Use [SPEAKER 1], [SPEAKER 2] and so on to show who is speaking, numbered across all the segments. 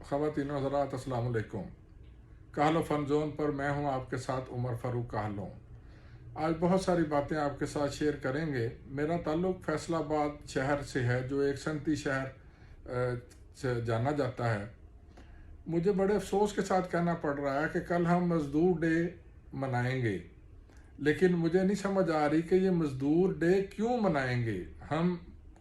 [SPEAKER 1] ख़वातीन व हज़रात, अस्सलाम वालेकुम। कहलो फ़न ज़ोन पर मैं हूं आपके साथ उमर फ़ारूक कहलो। आज बहुत सारी बातें आपके साथ शेयर करेंगे। मेरा ताल्लुक़ फैसलाबाद शहर से है, जो एक सनती शहर से जाना जाता है। मुझे बड़े अफसोस के साथ कहना पड़ रहा है कि कल हम मज़दूर डे मनाएंगे, लेकिन मुझे नहीं समझ आ रही कि ये मज़दूर डे क्यों मनाएंगे। हम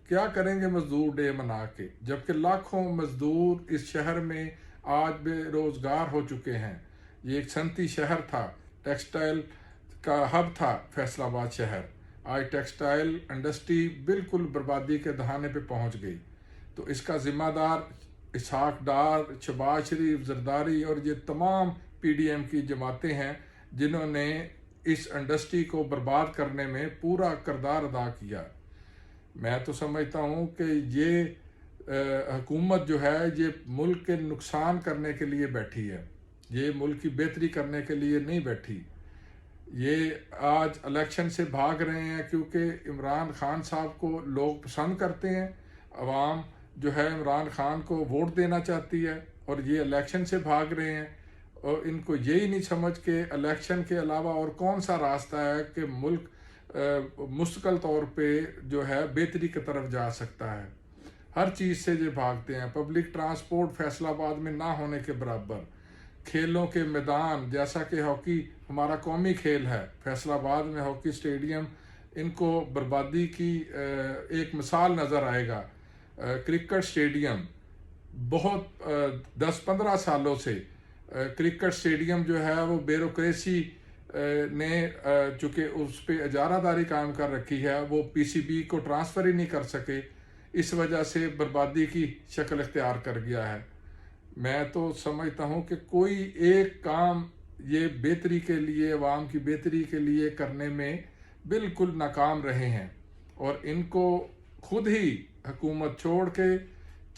[SPEAKER 1] क्या करेंगे मज़दूर डे मना के, जबकि लाखों मज़दूर इस शहर में आज बेरोज़गार हो चुके हैं। ये एक सनती शहर था, टेक्सटाइल का हब था फैसलाबाद शहर। आज टेक्सटाइल इंडस्ट्री बिल्कुल बर्बादी के दहाने पे पहुंच गई। तो इसका ज़िम्मेदार इसहाक डार, शहबाज शरीफ, जरदारी और ये तमाम PDM की जमातें हैं, जिन्होंने इस इंडस्ट्री को बर्बाद करने में पूरा किरदार अदा किया। मैं तो समझता हूँ कि ये हुकूमत जो है, ये मुल्क के नुकसान करने के लिए बैठी है, ये मुल्क की बेहतरी करने के लिए नहीं बैठी। ये आज इलेक्शन से भाग रहे हैं क्योंकि इमरान खान साहब को लोग पसंद करते हैं। अवाम जो है इमरान खान को वोट देना चाहती है, और ये इलेक्शन से भाग रहे हैं। और इनको यही नहीं समझ के इलेक्शन के अलावा और कौन सा रास्ता है कि मुल्क मुस्तकिल तौर पे जो है बेहतरी की तरफ जा सकता है। हर चीज़ से ये भागते हैं। पब्लिक ट्रांसपोर्ट फैसलाबाद में ना होने के बराबर, खेलों के मैदान जैसा कि हॉकी हमारा कौमी खेल है, फैसलाबाद में हॉकी स्टेडियम, इनको बर्बादी की एक मिसाल नज़र आएगा। क्रिकेट स्टेडियम बहुत 10-15 सालों से क्रिकेट स्टेडियम जो है वो ब्यूरोक्रेसी ने चूँकि उस पर इजारादारी काम कर रखी है, वो PCB को ट्रांसफ़र ही नहीं कर सके, इस वजह से बर्बादी की शक्ल इख्तियार कर गया है। मैं तो समझता हूँ कि कोई एक काम ये बेहतरी के लिए, अवाम की बेहतरी के लिए करने में बिल्कुल नाकाम रहे हैं, और इनको खुद ही हुकूमत छोड़ के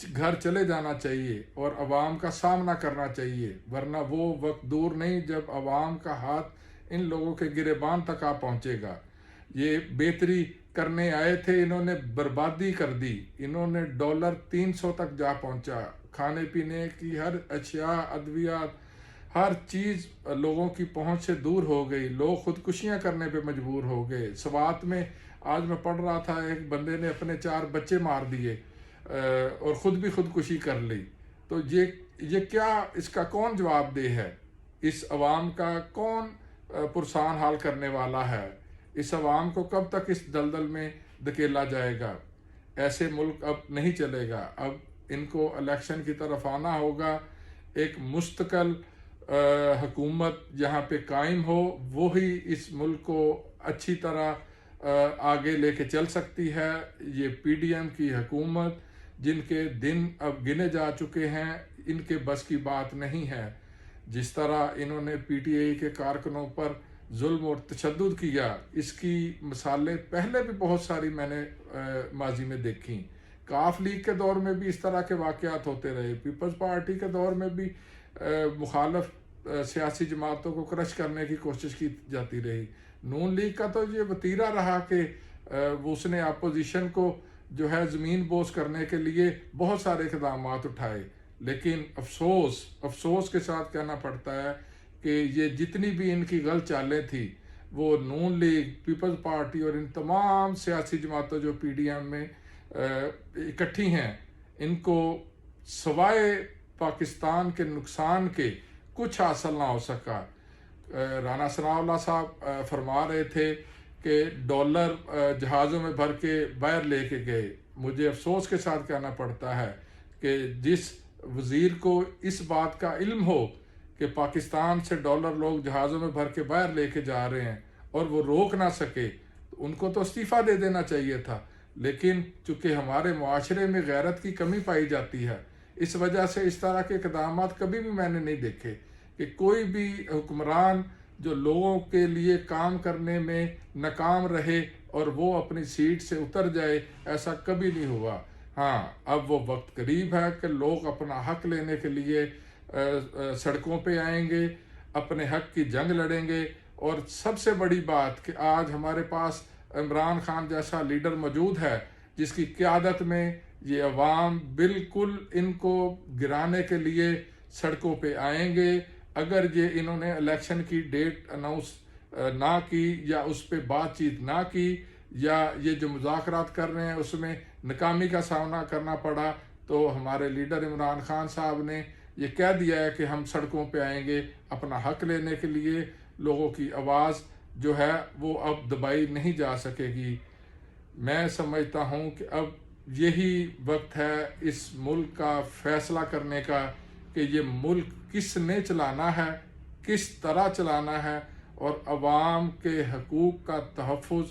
[SPEAKER 1] घर चले जाना चाहिए और अवाम का सामना करना चाहिए। वरना वो वक्त दूर नहीं जब अवाम का हाथ इन लोगों के गिरेबान तक आ पहुँचेगा। ये बेहतरी करने आए थे, इन्होंने बर्बादी कर दी। इन्होंने डॉलर 300 तक जा पहुँचा। खाने पीने की हर अशिया, अद्वियात, हर चीज़ लोगों की पहुंच से दूर हो गई। लोग खुदकुशियां करने पे मजबूर हो गए। स्वात में आज मैं पढ़ रहा था, एक बंदे ने अपने 4 बच्चे मार दिए और ख़ुद भी खुदकुशी कर ली। तो ये क्या, इसका कौन जवाबदेह है? इस अवाम का कौन पुरसान हाल करने वाला है? इस अवाम को कब तक इस दलदल में धकेला जाएगा? ऐसे मुल्क अब नहीं चलेगा। अब इनको इलेक्शन की तरफ आना होगा। एक मुस्तकिल हुकूमत जहाँ पे कायम हो, वो ही इस मुल्क को अच्छी तरह आगे लेके चल सकती है। ये PDM की हुकूमत, जिनके दिन अब गिने जा चुके हैं, इनके बस की बात नहीं है। जिस तरह इन्होंने PTI के कारकुनों पर जुल्म और तशद्दुद किया, इसकी मिसालें पहले भी बहुत सारी मैंने माजी में देखी। काफ लीग के दौर में भी इस तरह के वाक़यात होते रहे। पीपल्स पार्टी के दौर में भी मुखालफ सियासी जमातों को क्रश करने की कोशिश की जाती रही। नून लीग का तो ये वतीरा रहा कि उसने अपोजिशन को जो है ज़मीन बोस करने के लिए बहुत सारे इक़दाम उठाए। लेकिन अफसोस के साथ कहना पड़ता है कि ये जितनी भी इनकी गलत चालें थी, वो नून लीग, पीपल्स पार्टी और इन तमाम सियासी जमातों जो PDM में इकट्ठी हैं, इनको सवाए पाकिस्तान के नुकसान के कुछ हासिल ना हो सका। राना सनाउल्लाह साहब फरमा रहे थे कि डॉलर जहाज़ों में भर के बाहर लेके गए। मुझे अफसोस के साथ कहना पड़ता है कि जिस वज़ीर को इस बात का इल्म हो कि पाकिस्तान से डॉलर लोग जहाज़ों में भर के बाहर लेके जा रहे हैं और वो रोक ना सके, तो उनको तो इस्तीफ़ा दे देना चाहिए था। लेकिन चूँकि हमारे मुआशरे में गैरत की कमी पाई जाती है, इस वजह से इस तरह के इक़दाम कभी भी मैंने नहीं देखे कि कोई भी हुक्मरान जो लोगों के लिए काम करने में नाकाम रहे और वो अपनी सीट से उतर जाए, ऐसा कभी नहीं हुआ। हाँ, अब वो वक्त करीब है कि लोग अपना हक लेने के लिए सड़कों पे आएंगे, अपने हक की जंग लड़ेंगे। और सबसे बड़ी बात कि आज हमारे पास इमरान खान जैसा लीडर मौजूद है, जिसकी क़यादत में ये अवाम बिल्कुल इनको गिराने के लिए सड़कों पे आएंगे। अगर ये इन्होंने इलेक्शन की डेट अनाउंस ना की या उस पर बातचीत ना की या ये जो मुज़ाकरात कर रहे हैं उसमें नाकामी का सामना करना पड़ा, तो हमारे लीडर इमरान खान साहब ने ये कह दिया है कि हम सड़कों पे आएंगे अपना हक लेने के लिए। लोगों की आवाज़ जो है वो अब दबाई नहीं जा सकेगी। मैं समझता हूँ कि अब यही वक्त है इस मुल्क का फैसला करने का कि ये मुल्क किसने चलाना है, किस तरह चलाना है और अवाम के हकूक़ का तहफ़्फ़ुज़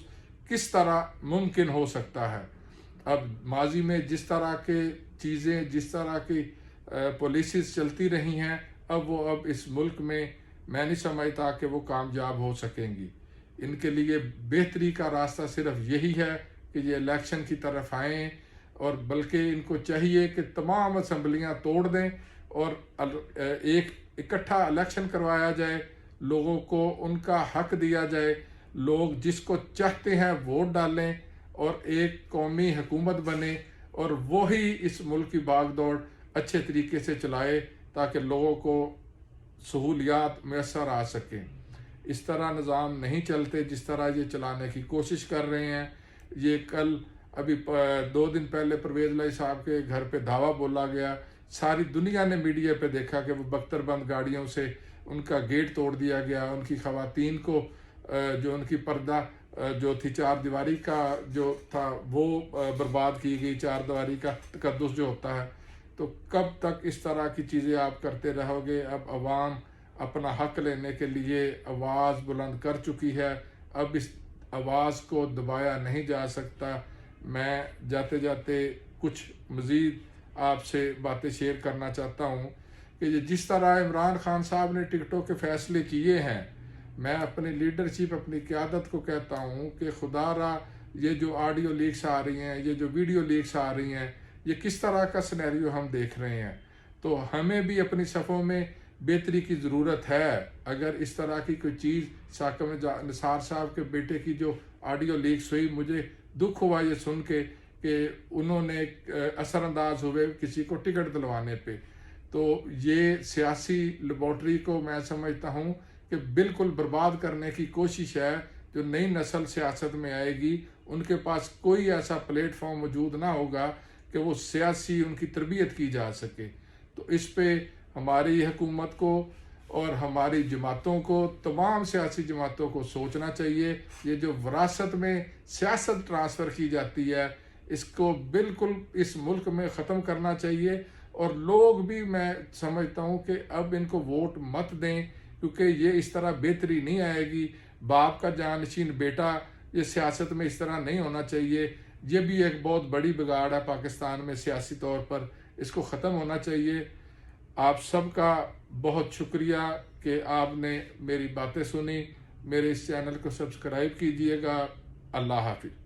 [SPEAKER 1] किस तरह मुमकिन हो सकता है। अब माजी में जिस तरह के चीज़ें, जिस तरह की पॉलिसीज़ चलती रही हैं, अब इस मुल्क में मैं नहीं समझता कि वो कामयाब हो सकेंगी। इनके लिए बेहतरी का रास्ता सिर्फ यही है कि ये इलेक्शन की तरफ आएँ, और बल्कि इनको चाहिए कि तमाम असम्बलियाँ तोड़ दें और एक इकट्ठा इलेक्शन करवाया जाए, लोगों को उनका हक दिया जाए, लोग जिसको चाहते हैं वोट डालें और एक कौमी हुकूमत बने और वही इस मुल्क की भागदौड़ अच्छे तरीके से चलाए ताकि लोगों को सहूलियात मैसर आ सकें। इस तरह निज़ाम नहीं चलते जिस तरह ये चलाने की कोशिश कर रहे हैं। ये कल अभी 2 दिन पहले परवेज़ लाई साहब के घर पे धावा बोला गया, सारी दुनिया ने मीडिया पे देखा कि वो बख्तरबंद गाड़ियों से उनका गेट तोड़ दिया गया, उनकी ख़वातीन को जो उनकी पर्दा जो थी चार दीवारी का जो था वो बर्बाद की गई, चार दीवारी का तकद्दुस जो होता है। तो कब तक इस तरह की चीज़ें आप करते रहोगे? अब अवाम अपना हक लेने के लिए आवाज़ बुलंद कर चुकी है, अब इस आवाज़ को दबाया नहीं जा सकता। मैं जाते जाते कुछ मज़ीद आपसे बातें शेयर करना चाहता हूँ कि ये जिस तरह इमरान खान साहब ने टिकटों के फ़ैसले किए हैं, मैं अपनी लीडरशिप, अपनी क़यादत को कहता हूँ कि खुदारा ये जो ऑडियो लीक्स आ रही हैं, ये जो वीडियो लीक्स आ रही हैं, ये किस तरह का सिनेरियो हम देख रहे हैं। तो हमें भी अपनी सफ़ों में बेहतरी की ज़रूरत है। अगर इस तरह की कोई चीज़ साकिब निसार साहब के बेटे की जो ऑडियो लीक्स हुई, मुझे दुख हुआ ये सुन के कि उन्होंने असरअंदाज हुए किसी को टिकट दिलवाने पे। तो ये सियासी लेबॉर्ट्री को मैं समझता हूँ कि बिल्कुल बर्बाद करने की कोशिश है। जो नई नस्ल सियासत में आएगी उनके पास कोई ऐसा प्लेटफॉर्म मौजूद ना होगा कि वो सियासी उनकी तरबियत की जा सके। तो इस पे हमारी हुकूमत को और हमारी जमातों को, तमाम सियासी जमातों को सोचना चाहिए। ये जो विरासत में सियासत ट्रांसफ़र की जाती है, इसको बिल्कुल इस मुल्क में ख़त्म करना चाहिए। और लोग भी मैं समझता हूँ कि अब इनको वोट मत दें, क्योंकि ये इस तरह बेहतरी नहीं आएगी। बाप का जानशीन बेटा, ये सियासत में इस तरह नहीं होना चाहिए। ये भी एक बहुत बड़ी बिगाड़ है पाकिस्तान में सियासी तौर पर, इसको ख़त्म होना चाहिए। आप सबका बहुत शुक्रिया कि आपने मेरी बातें सुनी। मेरे इस चैनल को सब्सक्राइब कीजिएगा। अल्लाह हाफिज़।